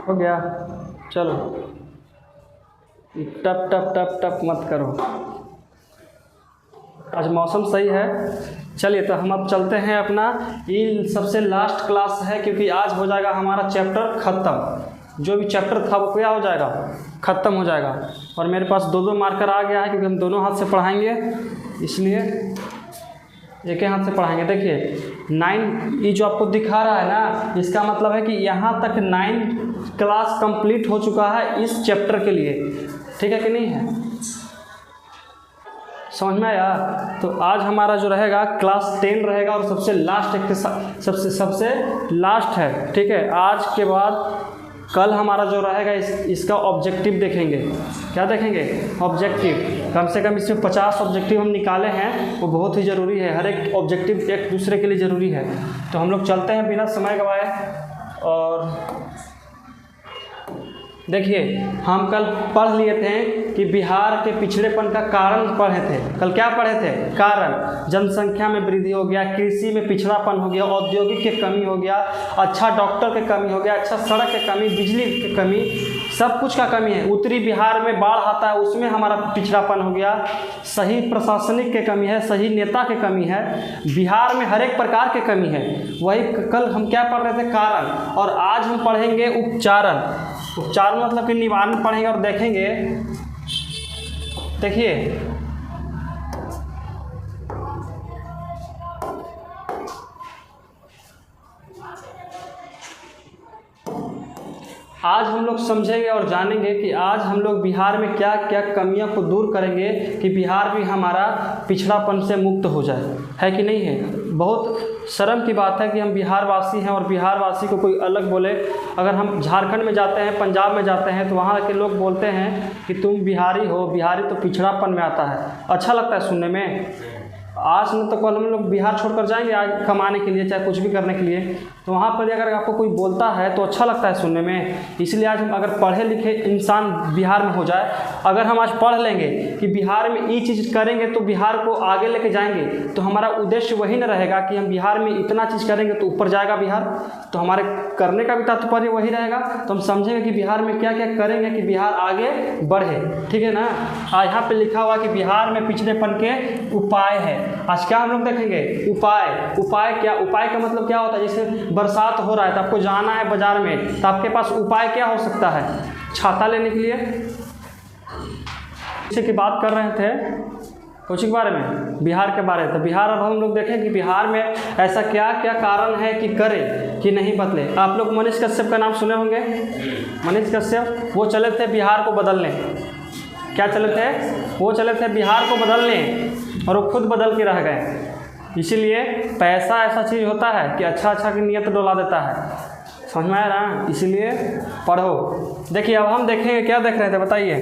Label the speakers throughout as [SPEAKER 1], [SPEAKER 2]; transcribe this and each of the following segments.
[SPEAKER 1] हो गया, चलो टप टप टप टप मत करो। आज मौसम सही है। चलिए तो हम अब चलते हैं अपना, ये सबसे लास्ट क्लास है क्योंकि आज हो जाएगा हमारा चैप्टर ख़त्म। जो भी चैप्टर था वो क्या हो जाएगा, ख़त्म हो जाएगा। और मेरे पास 2-2 मार्कर आ गया है क्योंकि हम दोनों हाथ से पढ़ाएंगे, इसलिए एक ही हाथ से पढ़ाएंगे। देखिए 9 ये जो आपको दिखा रहा है ना, इसका मतलब है कि यहाँ तक 9 क्लास कंप्लीट हो चुका है इस चैप्टर के लिए। ठीक है कि नहीं है, समझ में आया? तो आज हमारा जो रहेगा क्लास 10 रहेगा और सबसे लास्ट सबसे लास्ट है। ठीक है, आज के बाद कल हमारा जो रहेगा इसका ऑब्जेक्टिव देखेंगे। क्या देखेंगे? ऑब्जेक्टिव। कम से कम इसमें 50 ऑब्जेक्टिव हम निकाले हैं, वो बहुत ही ज़रूरी है। हर एक ऑब्जेक्टिव एक दूसरे के लिए ज़रूरी है। तो हम लोग चलते हैं बिना समय गवाए। और देखिए हम कल पढ़ लिए थे कि बिहार के पिछड़ेपन का कारण पढ़े थे। कल क्या पढ़े थे? कारण। जनसंख्या में वृद्धि हो गया, कृषि में पिछड़ापन हो गया, औद्योगिक की कमी हो गया, अच्छा डॉक्टर की कमी हो गया, अच्छा सड़क की कमी, बिजली की कमी, सब कुछ का कमी है। उत्तरी बिहार में बाढ़ आता है, उसमें हमारा पिछड़ापन हो गया। सही प्रशासनिक की कमी है, सही नेता की कमी है, बिहार में हर एक प्रकार की कमी है। वही कल हम क्या पढ़ रहे थे? कारण। और आज हम पढ़ेंगे उपचारण। उपचारण मतलब कि निवारण पढ़ेंगे और देखेंगे। देखिए आज हम लोग समझेंगे और जानेंगे कि आज हम लोग बिहार में क्या क्या कमियों को दूर करेंगे कि बिहार भी हमारा पिछड़ापन से मुक्त हो जाए। है कि नहीं है? बहुत शर्म की बात है कि हम बिहार वासी हैं और बिहार वासी को कोई अलग बोले। अगर हम झारखंड में जाते हैं, पंजाब में जाते हैं, तो वहाँ के लोग बोलते हैं कि तुम बिहारी हो, बिहारी तो पिछड़ापन में आता है। अच्छा लगता है सुनने में। आज न तो कल हम लोग बिहार छोड़कर जाएंगे आज कमाने के लिए, चाहे कुछ भी करने के लिए, तो वहाँ पर अगर आपको कोई बोलता है तो अच्छा लगता है सुनने में। इसलिए आज हम अगर पढ़े लिखे इंसान बिहार में हो जाए, अगर हम आज पढ़ लेंगे कि बिहार में ये चीज़ करेंगे तो बिहार को आगे लेके जाएंगे, तो हमारा उद्देश्य वही न रहेगा कि हम बिहार में इतना चीज़ करेंगे तो ऊपर जाएगा बिहार। तो हमारे करने का भी तात्पर्य वही रहेगा। तो हम समझेंगे कि बिहार में क्या क्या करेंगे कि बिहार आगे बढ़े। ठीक है ना? यहाँ पे लिखा हुआ कि बिहार में पिछड़ेपन के उपाय है। आज क्या हम लोग देखेंगे? उपाय। उपाय क्या? उपाय का मतलब क्या होता है? जैसे बरसात हो रहा है तो आपको जाना है बाजार में, तो आपके पास उपाय क्या हो सकता है? छाता लेने के लिए। इसी की बात कर रहे थे कुछ के बारे में, बिहार के बारे में। तो बिहार अब हम लोग देखें कि बिहार में ऐसा क्या क्या कारण है कि करे कि नहीं बदले। आप लोग मनीष कश्यप का नाम सुने होंगे। मनीष कश्यप वो चले थे बिहार को बदलने। क्या चले थे? वो चले थे बिहार को बदलने और वो खुद बदल के रह गए। इसीलिए पैसा ऐसा चीज़ होता है कि अच्छा की नीयत डोला देता है। समझ में आ रहा है? इसीलिए पढ़ो। देखिए अब हम देखेंगे, क्या देख रहे थे बताइए?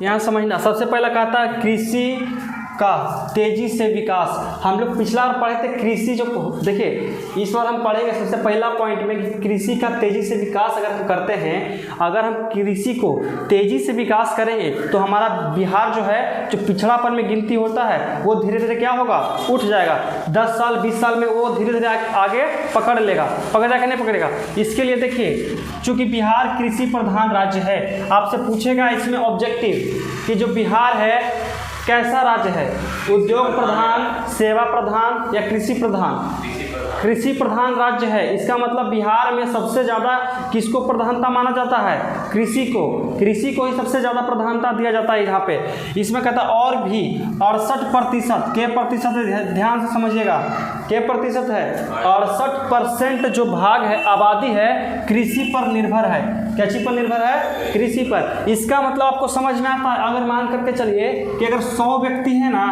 [SPEAKER 1] यहाँ समझना। सबसे पहला कहता है कृषि का तेजी से विकास। हम लोग पिछला बार पढ़े थे कृषि जो, देखिए इस बार हम पढ़ेंगे सबसे पहला पॉइंट में कि कृषि का तेजी से विकास अगर हम करते हैं, अगर हम कृषि को तेजी से विकास करेंगे तो हमारा बिहार जो है, जो पिछड़ापन में गिनती होता है, वो धीरे धीरे क्या होगा? उठ जाएगा। 10 साल 20 साल में वो धीरे धीरे आगे पकड़ लेगा। पकड़ेगा कि नहीं पकड़ेगा? इसके लिए देखिए, चूँकि बिहार कृषि प्रधान राज्य है, आपसे पूछेगा इसमें ऑब्जेक्टिव कि जो बिहार है कैसा राज्य है? उद्योग प्रधान, सेवा प्रधान या कृषि प्रधान? कृषि प्रधान राज्य है। इसका मतलब बिहार में सबसे ज़्यादा किसको प्रधानता माना जाता है? कृषि को। कृषि को ही सबसे ज़्यादा प्रधानता दिया जाता है यहाँ पे। इसमें कहता है और भी 68%, के प्रतिशत है, ध्यान से समझिएगा, के प्रतिशत है? 68% जो भाग है, आबादी है, कृषि पर निर्भर है। क्या चीज़ पर निर्भर है? कृषि पर। इसका मतलब आपको समझ में आता है? अगर मान करके चलिए कि अगर 100 व्यक्ति है ना,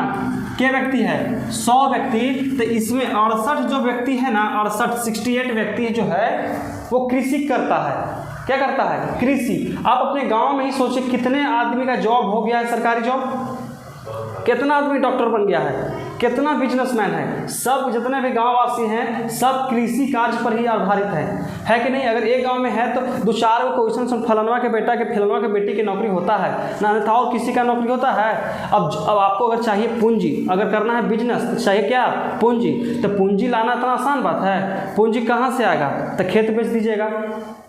[SPEAKER 1] क्या व्यक्ति है? 100 व्यक्ति, तो इसमें 68 जो व्यक्ति है ना, 68 व्यक्ति जो है वो कृषि करता है। क्या करता है? कृषि। आप अपने गांव में ही सोचिए कितने आदमी का जॉब हो गया है, सरकारी जॉब? कितना आदमी डॉक्टर बन गया है, कितना बिजनेसमैन है, सब जितने भी गाँव वासी हैं सब कृषि कार्य पर ही आधारित है कि नहीं? अगर एक गांव में है तो दो चार को क्वेश्चन फलनवा के बेटा के फिलनवा के बेटी की नौकरी होता है ना, अन्यथा और किसी का नौकरी होता है। अब आपको अगर चाहिए पूंजी, अगर करना है बिजनेस तो चाहिए क्या? पूंजी। तो पूंजी लाना इतना आसान बात है? पूंजी कहाँ से आएगा? तो खेत बेच दीजिएगा,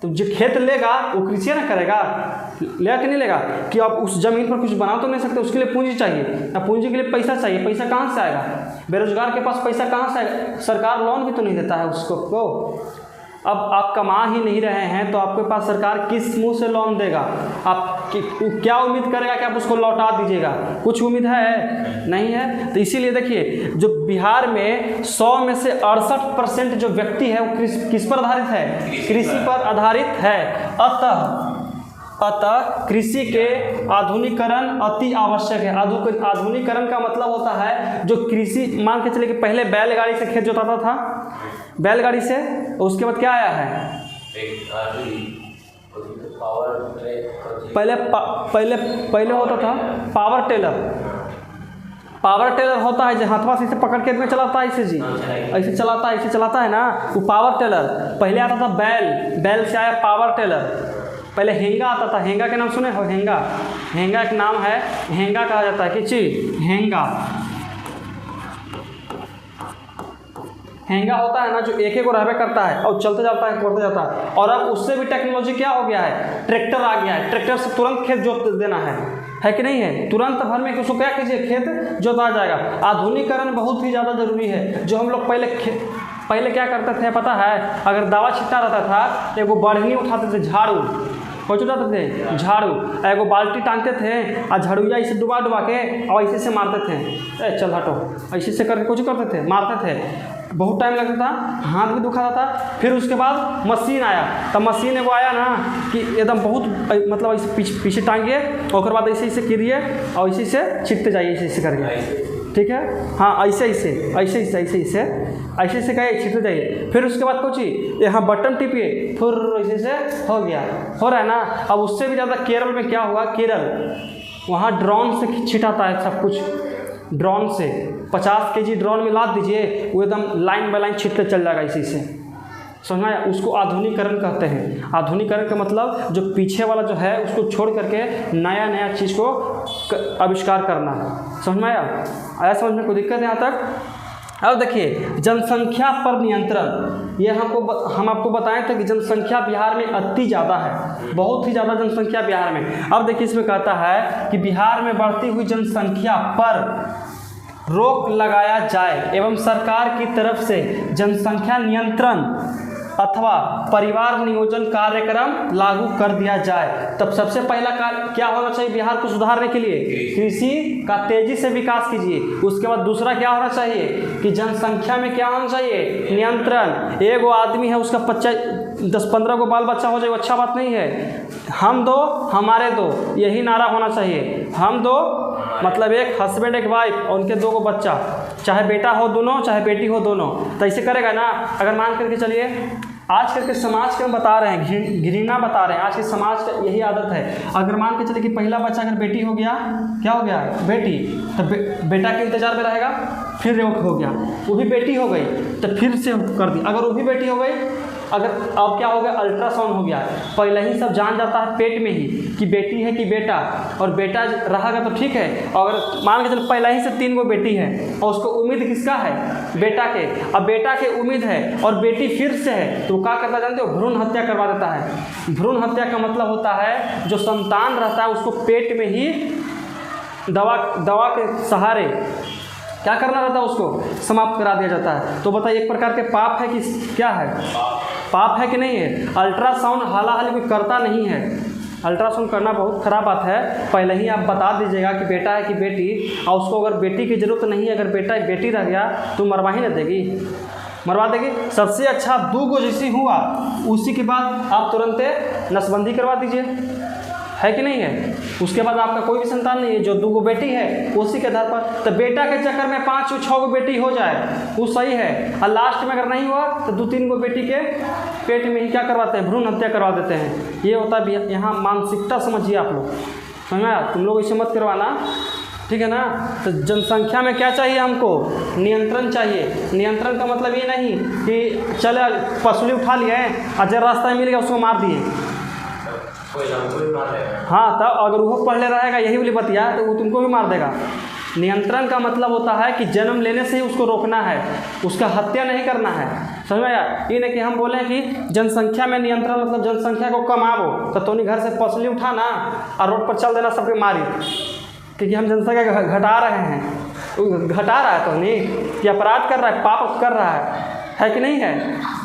[SPEAKER 1] तो जो खेत लेगा वो कृषि ना करेगा, लेगा कि नहीं लेगा? कि आप उस ज़मीन पर कुछ बना तो नहीं सकते, उसके लिए पूंजी चाहिए, अब पूंजी के लिए पैसा चाहिए, पैसा कहाँ से आएगा? बेरोजगार के पास पैसा कहाँ से आएगा? सरकार लोन भी तो नहीं देता है उसको को। अब आप कमा ही नहीं रहे हैं तो आपके पास सरकार किस मुंह से लोन देगा? आप क्या उम्मीद करेगा कि आप उसको लौटा दीजिएगा? कुछ उम्मीद है? नहीं है। तो इसीलिए देखिए, जो बिहार में 100 में से 68% जो व्यक्ति है वो किस पर आधारित है? कृषि पर आधारित है। अतः कृषि के आधुनिकीकरण अति आवश्यक है। आधुनिकीकरण का मतलब होता है जो कृषि, मान के चले कि पहले बैलगाड़ी से खेत जोताता था, बैलगाड़ी से, उसके बाद क्या आया है? पहले होता था पावर टेलर। पावर टेलर होता है जो हाथवा से पकड़ के में चलाता है, ऐसे चलाता है ना, वो पावर टेलर। पहले आता था बैल से आया पावर टेलर। पहले हेंगा आता था, हेंगा के नाम सुने हो? हेंगा एक नाम है, हेंगा कहा जाता है। किस चीज? हेंगा होता है ना जो एक को रहबे करता है और चलते जाता है। और अब उससे भी टेक्नोलॉजी क्या हो गया है? ट्रैक्टर आ गया है। ट्रैक्टर से तुरंत खेत जोत देना है कि नहीं है? तुरंत भर में उसको क्या कीजिए, खेत जोता जाएगा। आधुनिकीकरण बहुत ही ज़्यादा जरूरी है। जो हम लोग पहले क्या करते थे पता है? अगर दवा छिटता रहता था तो एगो बढ़नी उठाते थे, झाड़ू उठाते थे, झाड़ू एगो बाल्टी टांगते थे और झाड़ुआ इसे डुबा के और ऐसे मारते थे। चल हटो, ऐसे से करके कुछ करते थे, मारते थे। बहुत टाइम लगता था, हाथ भी दुखाता था। फिर उसके बाद मशीन आया, तब मशीन एगो आया ना कि एकदम बहुत मतलब ऐसे पीछे टांगिए और बाद ऐसे गिरिए और ऐसे छिटते जाइए, ऐसे करके, ठीक है? हाँ, ऐसे कहे छिटते जाइए। फिर उसके बाद कुछ यहाँ बटन टिपिए, फिर ऐसे हो गया, हो रहा है ना। अब उससे भी ज़्यादा केरल में क्या हुआ? वहाँ ड्रोन से छिटाता है सब कुछ, ड्रोन से 50 kg ड्रोन में लाद दीजिए, वो एकदम लाइन बाय लाइन छिटते चल जाएगा इसी से। समझ में आया? उसको आधुनिकीकरण कहते हैं। आधुनिकीकरण का मतलब जो पीछे वाला जो है उसको छोड़ करके नया चीज़ को आविष्कार करना। समझ में आया समझ में कोई दिक्कत है यहाँ तक? अब देखिए, जनसंख्या पर नियंत्रण, ये हम आपको बताए थे कि जनसंख्या बिहार में अति ज़्यादा है, बहुत ही ज़्यादा जनसंख्या बिहार में। अब देखिए, इसमें कहता है कि बिहार में बढ़ती हुई जनसंख्या पर रोक लगाया जाए एवं सरकार की तरफ से जनसंख्या नियंत्रण अथवा परिवार नियोजन कार्यक्रम लागू कर दिया जाए। तब सबसे पहला कार्य क्या होना चाहिए बिहार को सुधारने के लिए? कृषि का तेजी से विकास कीजिए। उसके बाद दूसरा क्या होना चाहिए कि जनसंख्या में क्या होना चाहिए? नियंत्रण। एक वो आदमी है उसका 10-15 को बाल बच्चा हो जाए, अच्छा बात नहीं है। हम दो हमारे दो, यही नारा होना चाहिए। हम दो मतलब एक हस्बैंड एक वाइफ और उनके 2 बच्चा, चाहे बेटा हो दोनों चाहे बेटी हो दोनों, तो ऐसे करेगा ना। अगर मान करके चलिए आजकल के समाज के हम बता रहे हैं, घृणा बता रहे हैं, आज के समाज का यही आदत है। अगर मान के चले कि पहला बच्चा अगर बेटी हो गया, क्या हो गया? बेटी, तो बेटा के इंतजार में रहेगा, फिर हो गया वो भी बेटी हो गई तो फिर से कर दी, अगर वो भी बेटी हो गई, अगर अब क्या हो गया? अल्ट्रासाउंड हो गया। पहले ही सब जान जाता है पेट में ही कि बेटी है कि बेटा, और बेटा रहेगा तो ठीक है। और अगर मान के चलो पहले ही से 3 गो बेटी है और उसको उम्मीद किसका है? बेटा के। अब बेटा के उम्मीद है और बेटी फिर से है, तो क्या करता जानते हो? भ्रूण हत्या करवा देता है। भ्रूण हत्या का मतलब होता है जो संतान रहता है उसको पेट में ही दवा के सहारे क्या करना रहता है? उसको समाप्त करा दिया जाता है। तो बताइए, एक प्रकार के पाप है कि क्या है? पाप है कि नहीं है? अल्ट्रासाउंड हाल कोई करता नहीं है। अल्ट्रासाउंड करना बहुत ख़राब बात है। पहले ही आप बता दीजिएगा कि बेटा है कि बेटी, और उसको अगर बेटी की ज़रूरत नहीं है, अगर बेटी रह गया तो मरवा ही न देगी, मरवा देगी। सबसे अच्छा 2 गो जैसी हुआ उसी के बाद आप तुरंत नसबंदी करवा दीजिए, है कि नहीं है? उसके बाद आपका कोई भी संतान नहीं है, जो 2 गो बेटी है उसी के आधार पर। तो बेटा के चक्कर में 5-6 गो बेटी हो जाए वो सही है, और लास्ट में अगर नहीं हुआ तो 2-3 गो बेटी के पेट में ही क्या करवाते हैं? भ्रूण हत्या करवा देते हैं। ये होता है यहाँ मानसिकता, समझिए आप लोग। समझ में आया? तुम लोग इसे मत करवाना, ठीक है ना। तो जनसंख्या में क्या चाहिए हमको, नियंत्रण चाहिए। नियंत्रण का मतलब ये नहीं कि चले पसली उठा लिए और जब रास्ता में मिल गया उसको मार दिए। हाँ, तब अगर वो पढ़ ले रहेगा यही वाली बतिया तो वो तुमको भी मार देगा। नियंत्रण का मतलब होता है कि जन्म लेने से ही उसको रोकना है, उसका हत्या नहीं करना है। समझ में आया? ये नहीं कि हम बोलें कि जनसंख्या में नियंत्रण मतलब जनसंख्या को कमाओ, तो तोनी घर से पसली उठाना और रोड पर चल देना सबके मारी, क्योंकि हम जनसंख्या घटा रहे हैं। घटा रहा है तोनी कि अपराध कर रहा है, पाप कर रहा है कि नहीं है?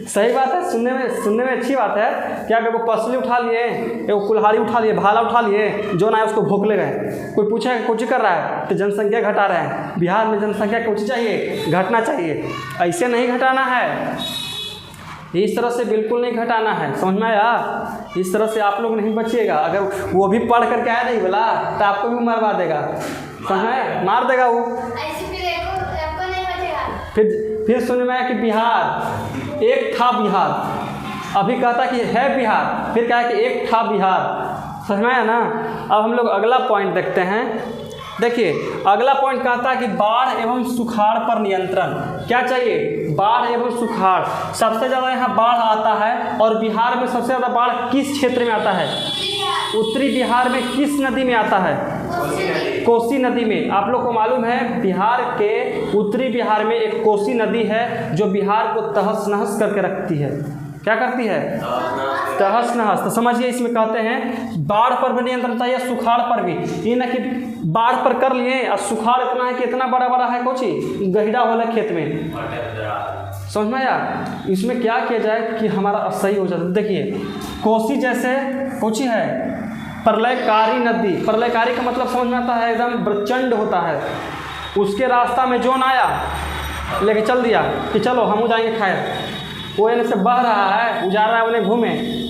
[SPEAKER 1] सही बात है, सुनने में अच्छी बात है। क्या कि वो पसली उठा लिए, वो कुल्हाड़ी उठा लिए, भाला उठा लिए, जो ना है उसको भोंकले गए। कोई पूछे कुछ कर रहा है तो जनसंख्या घटा रहे हैं। बिहार में जनसंख्या कुछ चाहिए, घटना चाहिए। ऐसे नहीं घटाना है, इस तरह से बिल्कुल नहीं घटाना है। समझ में आया? इस तरह से आप लोग नहीं बचिएगा। अगर वो भी पढ़ करके आया नहीं बोला तो आपको भी मरवा देगा। समझ में? मार देगा वो। फिर सुन में आया कि बिहार एक था बिहार, अभी कहता कि है बिहार, फिर कहा कि एक था बिहार। समझ में आया ना? अब हम लोग अगला पॉइंट देखते हैं। देखिए अगला पॉइंट कहता है कि बाढ़ एवं सुखाड़ पर नियंत्रण। क्या चाहिए? बाढ़ एवं सुखाड़। सबसे ज़्यादा यहाँ बाढ़ आता है, और बिहार में सबसे ज़्यादा बाढ़ किस क्षेत्र में आता है? उत्तरी बिहार में किस नदी में आता है? कोसी नदी में। आप लोग को मालूम है बिहार के उत्तरी बिहार में एक कोसी नदी है जो बिहार को तहस नहस करके रखती है। क्या करती है? तहस नहस। तो समझिए इसमें कहते हैं बाढ़ पर भी नियंत्रण चाहिए, सुखाड़ पर भी। ये ना कि बाढ़ पर कर लिए और सुखाड़ इतना है कि इतना बड़ा बड़ा है कोची गहिरा होला खेत में। समझ में आया? इसमें क्या किया जाए कि हमारा सही हो जाए। देखिए कोसी जैसे कोची है प्रलयकारी नदी। प्रलयकारी का मतलब समझ में आता है एकदम प्रचंड होता है। उसके रास्ता में जोन आया लेके चल दिया कि चलो हम जाएंगे खैर, वो एने से बह रहा है, जा रहा है, उन्हें घूमे,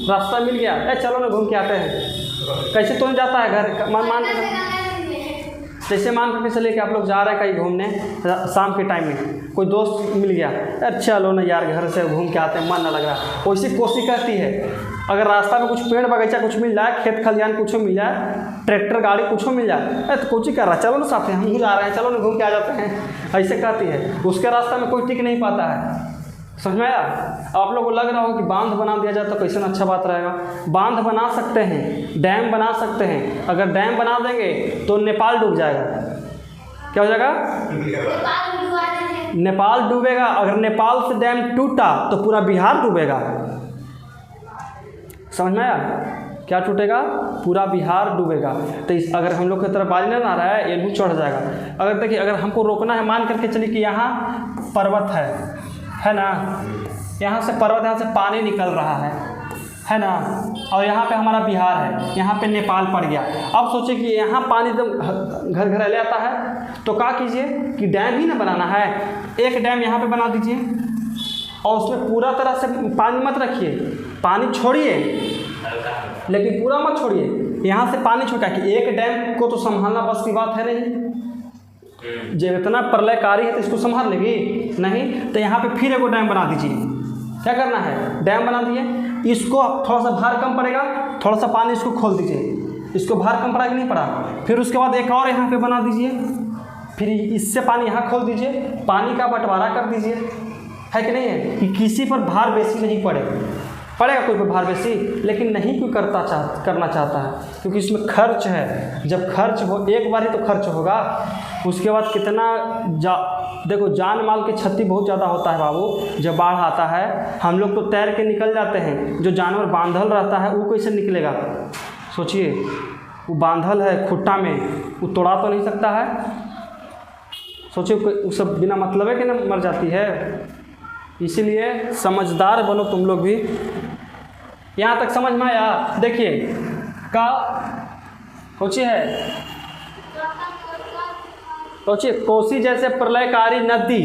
[SPEAKER 1] रास्ता मिल गया, चलो ना घूम के आते हैं। कैसे तो जाता है घर मान जैसे मान करके चलिए कि आप लोग जा रहे हैं कहीं घूमने शाम के टाइम में, कोई दोस्त मिल गया, अरे चलो ना यार घर से घूम के आते हैं, मन ना लग रहा। वैसे कोसी कहती है अगर रास्ता में कुछ पेड़ बगीचा कुछ मिल जाए, खेत खलियान कुछ मिल जाए, ट्रैक्टर गाड़ी कुछ मिल जाए, अरे तो कुछ ही कर रहा है, चलो ना साथ में हम जा रहे हैं, चलो ना घूम के आ जाते हैं, ऐसे कहती है। उसके रास्ता में कोई टिक नहीं पाता है। समझ में आया? आप लोगों को लग रहा हो कि बांध बना दिया जाए तो कैसे ना अच्छा बात रहेगा। बांध बना सकते हैं, डैम बना सकते हैं। अगर डैम बना देंगे तो नेपाल डूब जाएगा। क्या हो जाएगा? नेपाल डूबेगा। अगर नेपाल से डैम टूटा तो पूरा बिहार डूबेगा। समझ में आया? क्या टूटेगा? पूरा बिहार डूबेगा। तो इस अगर हम लोग की तरफ बारिश नहीं आ रहा है, ये चढ़ जाएगा। अगर देखिए अगर हमको रोकना है, मान करके चलिए कि यहाँ पर्वत है ना, यहाँ से पर्वत, यहाँ से पानी निकल रहा है ना, और यहाँ पे हमारा बिहार है, यहाँ पे नेपाल पड़ गया। अब सोचिए कि यहाँ पानी एकदम घर घर ले आता है, तो क्या कीजिए कि डैम ही ना बनाना है, एक डैम यहाँ पे बना दीजिए और उसमें पूरा तरह से पानी मत रखिए, पानी छोड़िए लेकिन पूरा मत छोड़िए। यहाँ से पानी छोटा कि एक डैम को तो संभालना बस की बात है नहीं, जब इतना प्रलयकारी है तो इसको संभाल लेगी नहीं, तो यहाँ पे फिर एक डैम बना दीजिए। क्या करना है? डैम बना दिए, इसको थोड़ा सा भार कम पड़ेगा, थोड़ा सा पानी इसको खोल दीजिए, इसको भार कम पड़ा कि नहीं पड़ा, फिर उसके बाद एक और यहाँ पे बना दीजिए, फिर इससे पानी यहाँ खोल दीजिए, पानी का बंटवारा कर दीजिए, है कि नहीं है? कि किसी पर भार बेसी नहीं पड़ेगा कोई पर भार बेसी, लेकिन नहीं कोई करना चाहता है, क्योंकि इसमें खर्च है। जब खर्च हो एक बार ही तो खर्च होगा, उसके बाद कितना देखो जान माल की क्षति बहुत ज़्यादा होता है बाबू। जब बाढ़ आता है हम लोग तो तैर के निकल जाते हैं, जो जानवर बांधल रहता है वो कैसे निकलेगा? सोचिए, वो बांधल है खुट्टा में, वो तोड़ा तो नहीं सकता है। सोचिए वो सब बिना मतलब है कि ना मर जाती है। इसीलिए समझदार बनो तुम लोग भी। यहाँ तक समझ में आया? देखिए का सोचिए है, सोचिए कोसी जैसे प्रलयकारी नदी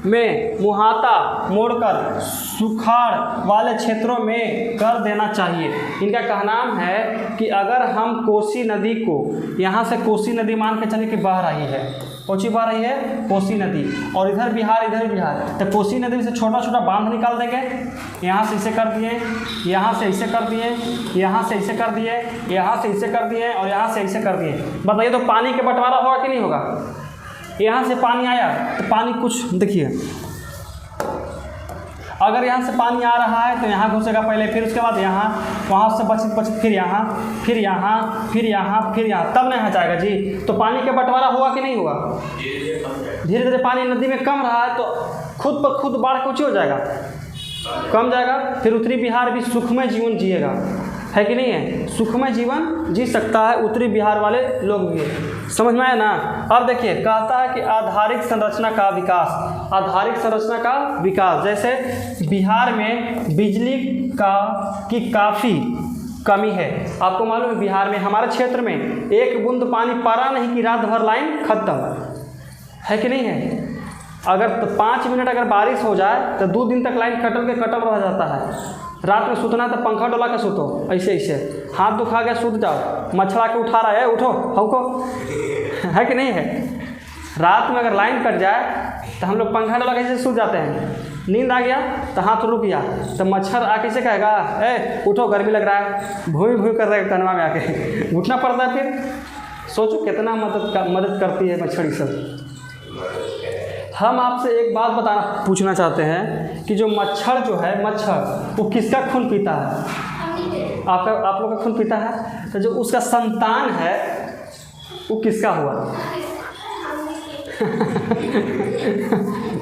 [SPEAKER 1] में मुहाता मोड़कर सुखाड़ वाले क्षेत्रों में कर देना चाहिए। इनका कहना है कि अगर हम कोसी नदी को यहाँ से, कोसी नदी मान के चले कि बह रही है, कौन सी बह रही है? कोसी नदी। और इधर बिहार, इधर बिहार, तो कोसी नदी से छोटा छोटा बांध निकाल देंगे। यहाँ से इसे कर दिए, यहाँ से इसे कर दिए, यहाँ से इसे कर दिए, यहाँ से इसे कर दिए और यहाँ से इसे कर दिए। बताइए तो पानी का बंटवारा होगा कि नहीं होगा? यहाँ से पानी आया तो पानी कुछ देखिए, अगर यहाँ से पानी आ रहा है तो यहाँ घुसेगा पहले, फिर उसके बाद यहाँ, वहाँ से बचित फिर यहाँ, फिर यहाँ, फिर यहाँ, फिर यहाँ, तब ना यहाँ जाएगा जी। तो पानी का बंटवारा हुआ कि नहीं हुआ? धीरे धीरे पानी नदी में कम रहा है तो खुद ब खुद बाढ़ कुछ हो जाएगा, कम जाएगा। फिर उत्तरी बिहार भी सुखमय जीवन जिएगा, है कि नहीं है? सुखमय जीवन जी सकता है उत्तरी बिहार वाले लोग भी। समझ में आया ना? अब देखिए कहता है कि आधारिक संरचना का विकास, आधारिक संरचना का विकास। जैसे बिहार में बिजली की काफ़ी कमी है। आपको मालूम है बिहार में, हमारे क्षेत्र में एक बूंद पानी पड़ा नहीं कि रात भर लाइन खत्म, है कि नहीं है? अगर तो 5 मिनट अगर बारिश हो जाए तो 2 दिन तक लाइन कटल के कटल रह जाता है। रात में सुतना तो पंखा डोला के सुतो, ऐसे ऐसे हाथ दुखा गया सूत जाओ, मच्छर के उठा रहा है, उठो हमको, है कि नहीं है? रात में अगर लाइन कट जाए तो हम लोग पंखा डोला कैसे सूत जाते हैं। नींद आ गया तो हाथ रुक गया तो मच्छर आके से कहेगा ए उठो गर्मी लग रहा है, भूई भूई कर रहा है कनवा में आके, उठना पड़ता है। फिर सोचो कितना मदद करती है मच्छर सब। हम आपसे एक बात पूछना चाहते हैं कि जो मच्छर जो है, मच्छर वो किसका खून पीता है? आप लोग का खून पीता है। तो जो उसका संतान है वो किसका हुआ?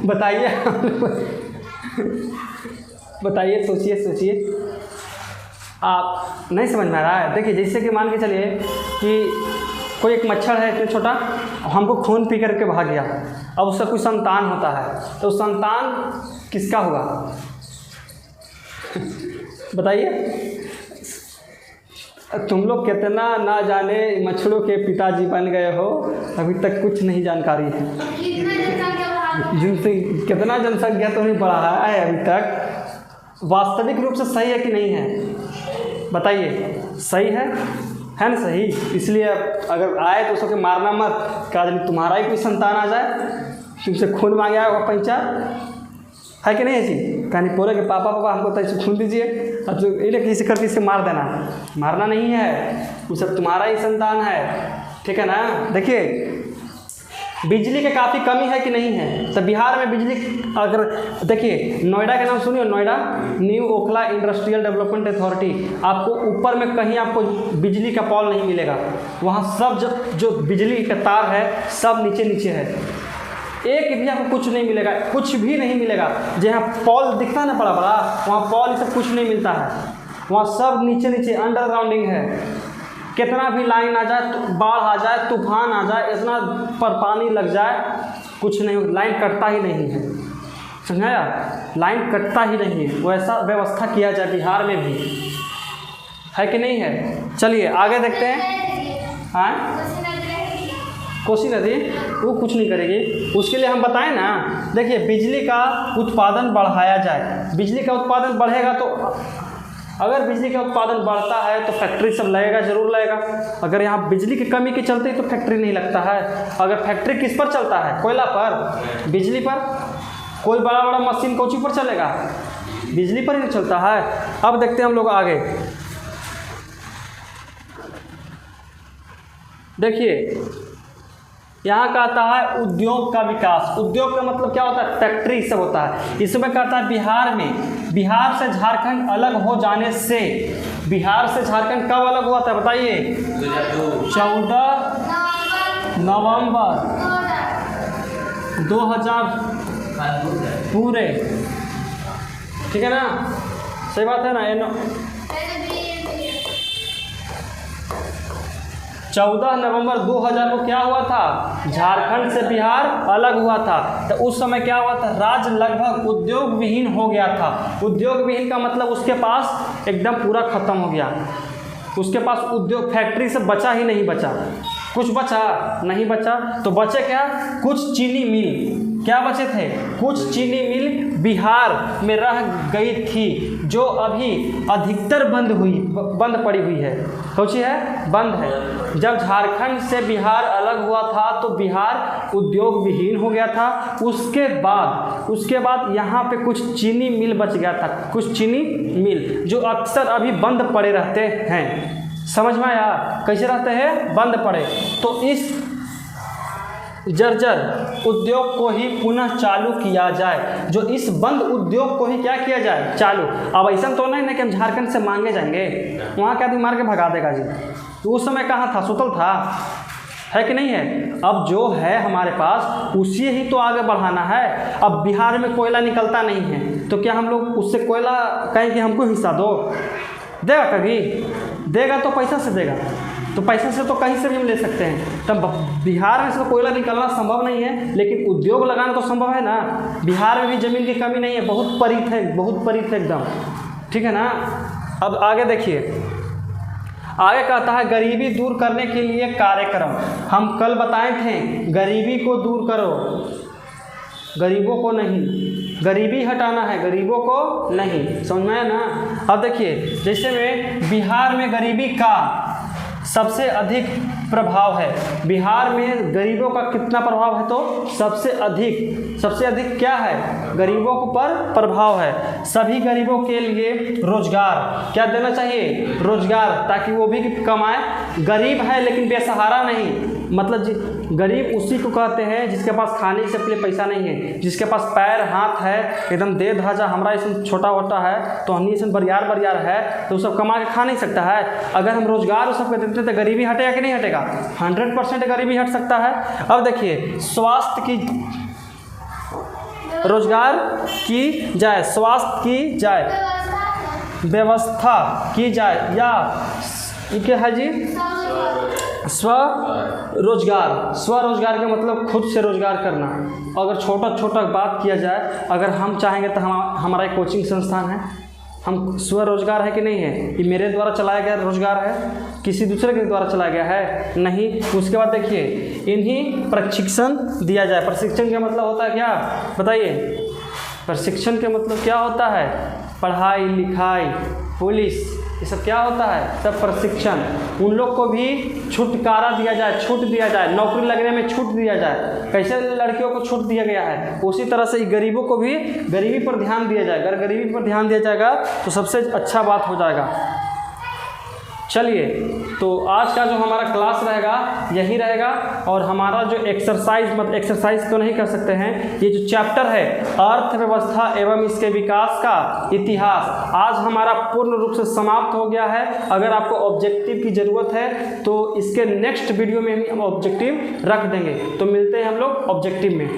[SPEAKER 1] बताइए बताइए, सोचिए। आप नहीं समझ में आ रहा है? देखिए जैसे कि मान के चलिए कि कोई एक मच्छर है इतना छोटा, हमको खून पी करके भाग गया, अब उसका कोई संतान होता है तो संतान किसका होगा? बताइए। तुम लोग कितना ना जाने मच्छरों के पिताजी बन गए हो, अभी तक कुछ नहीं जानकारी है। जिनसे कितना जनसंख्या तो नहीं बढ़ा है अभी तक। वास्तविक रूप से सही है कि नहीं है? बताइए। सही है ना? सही। इसलिए अगर आए तो उसको मारना मत, क्या तुम्हारा ही कोई संतान आ जाए तुमसे खून मांगे आएगा पैंचा, है कि नहीं है जी? कहानी बोले कि पापा हमको तो इसे खून दीजिए, अब जो इन्हें किसी करके इसे मार देना, मारना नहीं है, वो सब तुम्हारा ही संतान है, ठीक है ना? देखिए बिजली की काफ़ी कमी है कि नहीं है? तो बिहार में बिजली अगर देखिए, नोएडा का नाम सुनिए, Noida new Okhla industrial development authority, आपको ऊपर में कहीं आपको बिजली का पॉल नहीं मिलेगा। वहाँ सब जो बिजली का तार है सब नीचे है, एक भी आपको कुछ नहीं मिलेगा, कुछ भी नहीं मिलेगा। जहाँ पॉल दिखता है ना बड़ा बड़ा, वहाँ पॉल सब कुछ नहीं मिलता है, वहाँ सब नीचे अंडरग्राउंडिंग है। कितना भी लाइन आ जाए, तो बाढ़ आ जाए, तूफान आ जाए, इतना पर पानी लग जाए, कुछ नहीं, लाइन कटता ही नहीं है। समझाया? लाइन कटता ही नहीं है। वैसा व्यवस्था किया जाए बिहार में भी, है कि नहीं है? चलिए आगे देखते हैं। हाँ, कोसी नदी वो कुछ नहीं करेगी, उसके लिए हम बताएं ना। देखिए बिजली का उत्पादन बढ़ाया जाए, बिजली का उत्पादन बढ़ेगा तो, अगर बिजली का उत्पादन बढ़ता है तो फैक्ट्री सब लगेगा, जरूर लगेगा। अगर यहाँ बिजली की कमी के चलते तो फैक्ट्री नहीं लगता है। अगर फैक्ट्री किस पर चलता है? कोयला पर, बिजली पर। कोई बड़ा मशीन कोची पर चलेगा? बिजली पर ही चलता है। अब देखते हैं हम लोग आगे। देखिए यहाँ कहता है उद्योग का विकास। उद्योग का मतलब क्या होता है? फैक्ट्री सब होता है। इसमें कहता है बिहार से झारखंड अलग हो जाने से, बिहार से झारखंड कब अलग हुआ था बताइए? 14 नवंबर 2000 पूरे, ठीक है ना? सही बात है ना? 14 नवंबर 2000 को क्या हुआ था? झारखंड से बिहार अलग हुआ था। तो उस समय क्या हुआ था? राज्य लगभग उद्योग विहीन हो गया था। उद्योग विहीन का मतलब उसके पास एकदम पूरा खत्म हो गया, उसके पास उद्योग फैक्ट्री से बचा ही नहीं बचा। कुछ बचा नहीं बचा, तो बचे क्या? कुछ चीनी मिल। क्या बचे थे? कुछ चीनी मिल बिहार में रह गई थी। जो अभी अधिकतर बंद पड़ी हुई है। सोचिए है बंद है। जब झारखंड से बिहार अलग हुआ था तो बिहार उद्योग विहीन हो गया था। उसके बाद यहाँ पे कुछ चीनी मिल बच गया था, कुछ चीनी मिल जो अक्सर अभी बंद पड़े रहते हैं। समझ में आया कैसे रहते हैं? बंद पड़े। तो इस जर्जर उद्योग को ही पुनः चालू किया जाए, जो इस बंद उद्योग को ही क्या किया जाए? चालू। अब ऐसा तो नहीं ना कि हम झारखंड से मांगे जाएंगे, वहाँ क्या आदमी मार के भगा देगा जी। तो उस समय कहाँ था? सुतल था, है कि नहीं है? अब जो है हमारे पास उसी ही तो आगे बढ़ाना है। अब बिहार में कोयला निकलता नहीं है तो क्या हम लोग उससे कोयला कहें कि हमको हिस्सा दो? देगा कभी? देगा तो पैसा से देगा, तो पैसे से तो कहीं से भी हम ले सकते हैं। तब बिहार में से तो कोयला निकलना संभव नहीं है, लेकिन उद्योग लगाना तो संभव है ना। बिहार में भी ज़मीन की कमी नहीं है, बहुत परित है एकदम, ठीक है ना। अब आगे देखिए, आगे कहता है गरीबी दूर करने के लिए कार्यक्रम। हम कल बताए थे गरीबी को दूर करो, गरीबों को नहीं, गरीबी हटाना है, गरीबों को नहीं। समझ में आया ना। अब देखिए, जैसे में बिहार में गरीबी का सबसे अधिक प्रभाव है। बिहार में गरीबों का कितना प्रभाव है? तो सबसे अधिक क्या है? गरीबों पर प्रभाव है। सभी गरीबों के लिए रोजगार क्या देना चाहिए? रोजगार, ताकि वो भी कमाए। गरीब है लेकिन बेसहारा नहीं, मतलब गरीब उसी को कहते हैं जिसके पास खाने से पहले पैसा नहीं है, जिसके पास पैर हाथ है एकदम दे धाजा, हमारा इसमें छोटा मोटा है तो हम इसमें बरियार है तो वो सब कमा के खा नहीं सकता है। अगर हम रोजगार उस सबको देते तो गरीबी हटेगा कि नहीं हटेगा? 100% गरीबी हट सकता है। अब देखिए, स्वास्थ्य की रोजगार की जाए, स्वास्थ्य की जाए, व्यवस्था की जाए, या क्या है जी? स्वरोजगार का मतलब खुद से रोजगार करना। अगर छोटा बात किया जाए, अगर हम चाहेंगे तो हमारा एक कोचिंग संस्थान है, हम स्वरोजगार है कि नहीं है? ये मेरे द्वारा चलाया गया रोजगार है, किसी दूसरे के द्वारा चलाया गया है? नहीं। उसके बाद देखिए, इन्हीं प्रशिक्षण दिया जाए। प्रशिक्षण का मतलब होता है क्या? बताइए, प्रशिक्षण के मतलब क्या होता है? पढ़ाई लिखाई, पुलिस, ये सब क्या होता है? सब प्रशिक्षण। उन लोग को भी छुटकारा दिया जाए, छूट दिया जाए, नौकरी लगने में छूट दिया जाए। कैसे लड़कियों को छूट दिया गया है, उसी तरह से गरीबों को भी गरीबी पर ध्यान दिया जाए। अगर गरीबी पर ध्यान दिया जाएगा तो सबसे अच्छा बात हो जाएगा। चलिए, तो आज का जो हमारा क्लास रहेगा यही रहेगा, और हमारा जो एक्सरसाइज तो नहीं कर सकते हैं, ये जो चैप्टर है अर्थव्यवस्था एवं इसके विकास का इतिहास, आज हमारा पूर्ण रूप से समाप्त हो गया है। अगर आपको ऑब्जेक्टिव की ज़रूरत है तो इसके नेक्स्ट वीडियो में हम ऑब्जेक्टिव रख देंगे। तो मिलते हैं हम लोग ऑब्जेक्टिव में।